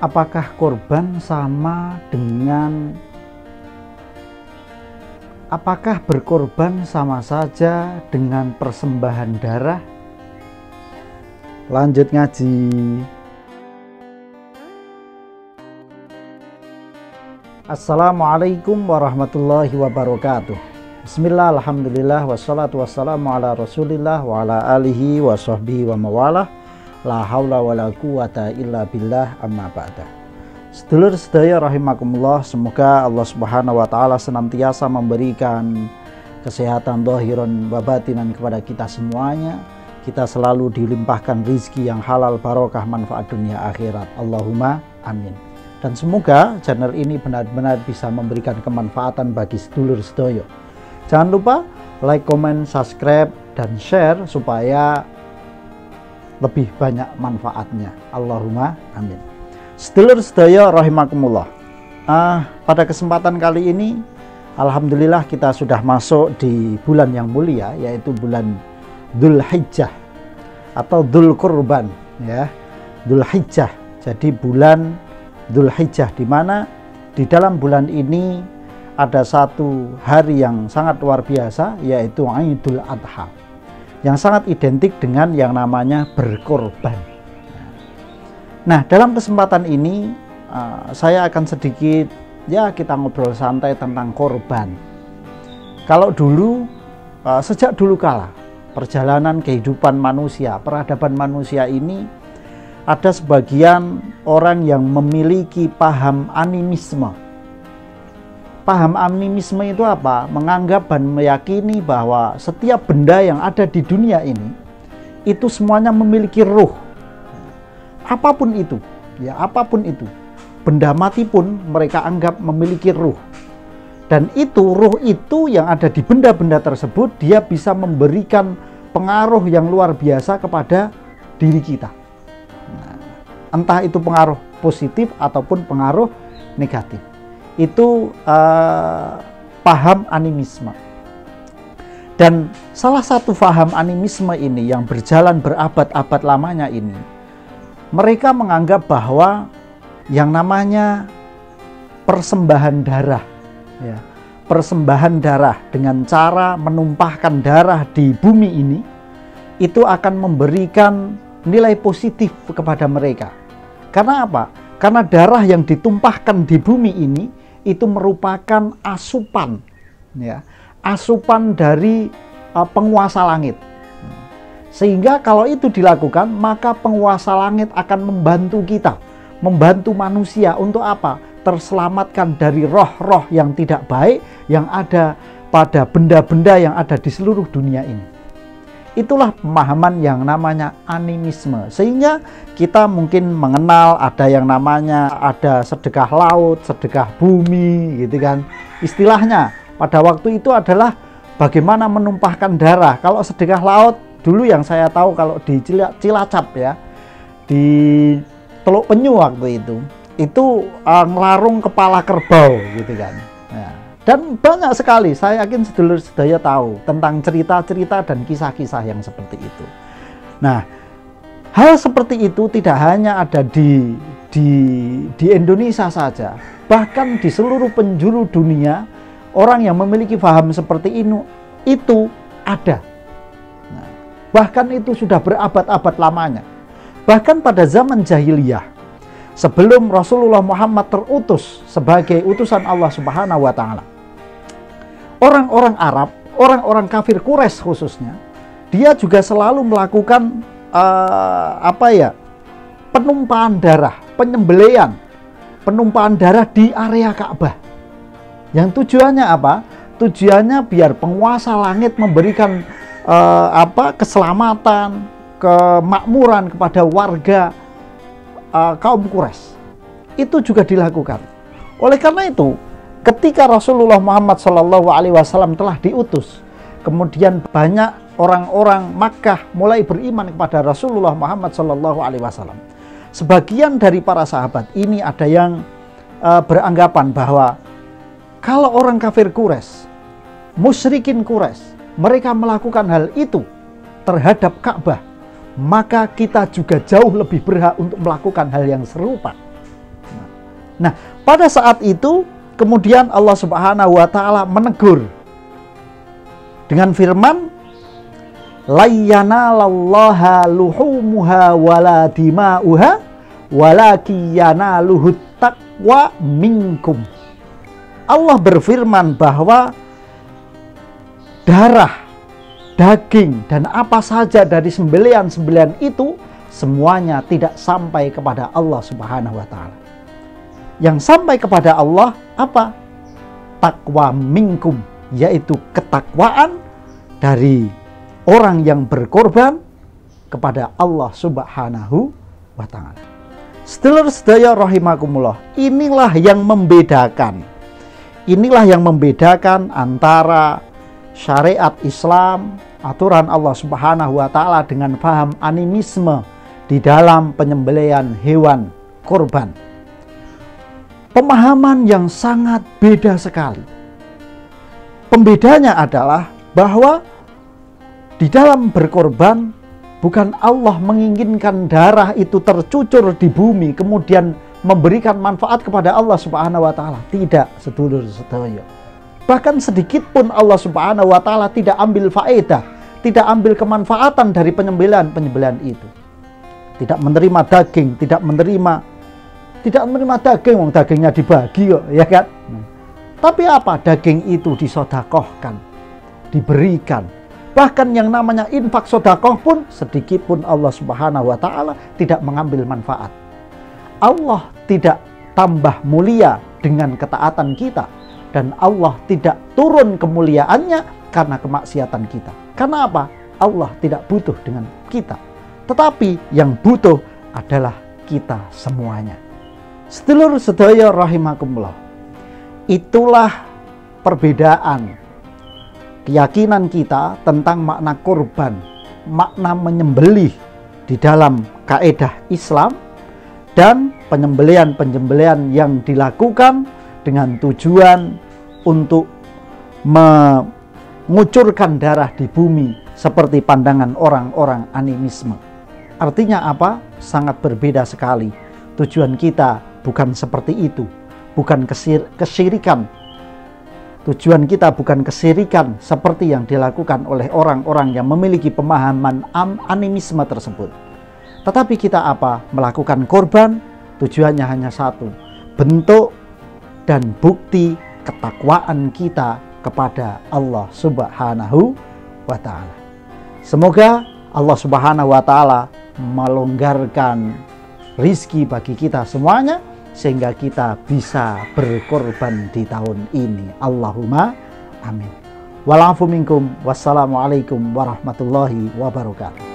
Apakah korban sama dengan apakah berkorban sama saja dengan persembahan darah? Lanjut ngaji. Assalamualaikum warahmatullahi wabarakatuh. Bismillah, alhamdulillah, wassalatu wassalamu ala rasulillah wa ala alihi wa sahbihi wa mawalah. La haula wa la quwata illa billah, amma ba'da. Sedulur sedaya rahimakumullah, semoga Allah Subhanahu wa taala senantiasa memberikan kesehatan zahiran wa batinan kepada kita semuanya. Kita selalu dilimpahkan rizki yang halal, barokah, manfaat dunia akhirat. Allahumma amin. Dan semoga channel ini benar-benar bisa memberikan kemanfaatan bagi sedulur sedaya. Jangan lupa like, comment, subscribe, dan share supaya lebih banyak manfaatnya. Allahumma amin. Sedulur sedaya rahimakumullah, pada kesempatan kali ini alhamdulillah kita sudah masuk di bulan yang mulia, yaitu bulan Dzulhijjah atau Dzulqurban, ya. Dzulhijjah. Jadi bulan Dzulhijjah, di mana di dalam bulan ini ada satu hari yang sangat luar biasa, yaitu Idul Adha, yang sangat identik dengan yang namanya berkorban. Nah, dalam kesempatan ini saya akan sedikit, kita ngobrol santai tentang korban. Kalau dulu, sejak dulu kala, perjalanan kehidupan manusia, peradaban manusia ini, ada sebagian orang yang memiliki paham animisme. Paham animisme itu apa? Menganggap dan meyakini bahwa setiap benda yang ada di dunia ini itu semuanya memiliki ruh. Apapun itu, ya apapun itu. Benda mati pun mereka anggap memiliki ruh. Dan itu, ruh itu yang ada di benda-benda tersebut, dia bisa memberikan pengaruh yang luar biasa kepada diri kita. Nah, entah itu pengaruh positif ataupun pengaruh negatif. Itu paham animisme. Dan salah satu paham animisme ini yang berjalan berabad-abad lamanya ini, mereka menganggap bahwa yang namanya persembahan darah, ya, persembahan darah dengan cara menumpahkan darah di bumi ini, itu akan memberikan nilai positif kepada mereka. Karena apa? Karena darah yang ditumpahkan di bumi ini itu merupakan asupan, ya, asupan dari penguasa langit. Sehingga kalau itu dilakukan, maka penguasa langit akan membantu kita, membantu manusia untuk apa? Terselamatkan dari roh-roh yang tidak baik yang ada pada benda-benda yang ada di seluruh dunia ini. Itulah pemahaman yang namanya animisme. Sehingga kita mungkin mengenal ada yang namanya ada sedekah laut, sedekah bumi, gitu kan. Istilahnya pada waktu itu adalah bagaimana menumpahkan darah. Kalau sedekah laut dulu yang saya tahu kalau di Cilacap, ya, di Teluk Penyu waktu itu ngelarung kepala kerbau, gitu kan. Ya. Dan banyak sekali, saya yakin sedulur sedaya tahu tentang cerita-cerita dan kisah-kisah yang seperti itu. Nah, hal seperti itu tidak hanya ada di Indonesia saja, bahkan di seluruh penjuru dunia orang yang memiliki paham seperti itu ada. Nah, bahkan itu sudah berabad-abad lamanya. Bahkan pada zaman jahiliyah, sebelum Rasulullah Muhammad terutus sebagai utusan Allah Subhanahu wa taala, orang-orang Arab, orang-orang kafir Quraisy khususnya, dia juga selalu melakukan penumpahan darah, penyembelihan, penumpahan darah di area Ka'bah. Yang tujuannya apa? Tujuannya biar penguasa langit memberikan keselamatan, kemakmuran kepada warga kaum Quraisy. Itu juga dilakukan. Oleh karena itu, ketika Rasulullah Muhammad SAW telah diutus, kemudian banyak orang-orang Makkah mulai beriman kepada Rasulullah Muhammad SAW. Sebagian dari para sahabat ini ada yang beranggapan bahwa kalau orang kafir Quraisy, musyrikin Quraisy, mereka melakukan hal itu terhadap Ka'bah, maka kita juga jauh lebih berhak untuk melakukan hal yang serupa. Nah, pada saat itu kemudian Allah Subhanahu wa taala menegur dengan firman, la yanalallaha luhumuha wala dima'uha walaki yanaluhut taqwa minkum. Allah berfirman bahwa darah, daging, dan apa saja dari sembelihan-sembelihan itu semuanya tidak sampai kepada Allah Subhanahu wa taala. Yang sampai kepada Allah apa? Taqwa minkum, yaitu ketakwaan dari orang yang berkorban kepada Allah Subhanahu wa taala. Sedulur sedaya rahimakumullah, inilah yang membedakan antara syariat Islam, aturan Allah Subhanahu wa taala dengan paham animisme di dalam penyembelihan hewan korban. Pemahaman yang sangat beda sekali. Pembedanya adalah bahwa di dalam berkorban bukan Allah menginginkan darah itu tercucur di bumi kemudian memberikan manfaat kepada Allah Subhanahu wa taala. Tidak, sedulur sedaya. Bahkan sedikit pun Allah Subhanahu wa taala tidak ambil faedah, tidak ambil kemanfaatan dari penyembelihan itu. Tidak menerima daging, tidak menerima daging, wong dagingnya dibagi kok, ya kan? Tapi apa? Daging itu disodakohkan, diberikan. Bahkan yang namanya infak sodakoh pun sedikit pun Allah Subhanahu wa taala tidak mengambil manfaat. Allah tidak tambah mulia dengan ketaatan kita, dan Allah tidak turun kemuliaannya karena kemaksiatan kita. Karena apa? Allah tidak butuh dengan kita, tetapi yang butuh adalah kita semuanya. Sedulur sedaya rahimakumullah, itulah perbedaan keyakinan kita tentang makna korban, makna menyembelih di dalam kaidah Islam, dan penyembelihan yang dilakukan dengan tujuan untuk mengucurkan darah di bumi seperti pandangan orang-orang animisme. Artinya apa? Sangat berbeda sekali. Tujuan kita bukan seperti itu, bukan kesyirikan. Tujuan kita bukan kesyirikan seperti yang dilakukan oleh orang-orang yang memiliki pemahaman animisme tersebut. Tetapi kita apa? Melakukan korban, tujuannya hanya satu, bentuk dan bukti ketakwaan kita kepada Allah Subhanahu wa taala. Semoga Allah Subhanahu wa taala melonggarkan rizki bagi kita semuanya, sehingga kita bisa berkorban di tahun ini. Allahumma amin. Walafu minkum. Wassalamualaikum warahmatullahi wabarakatuh.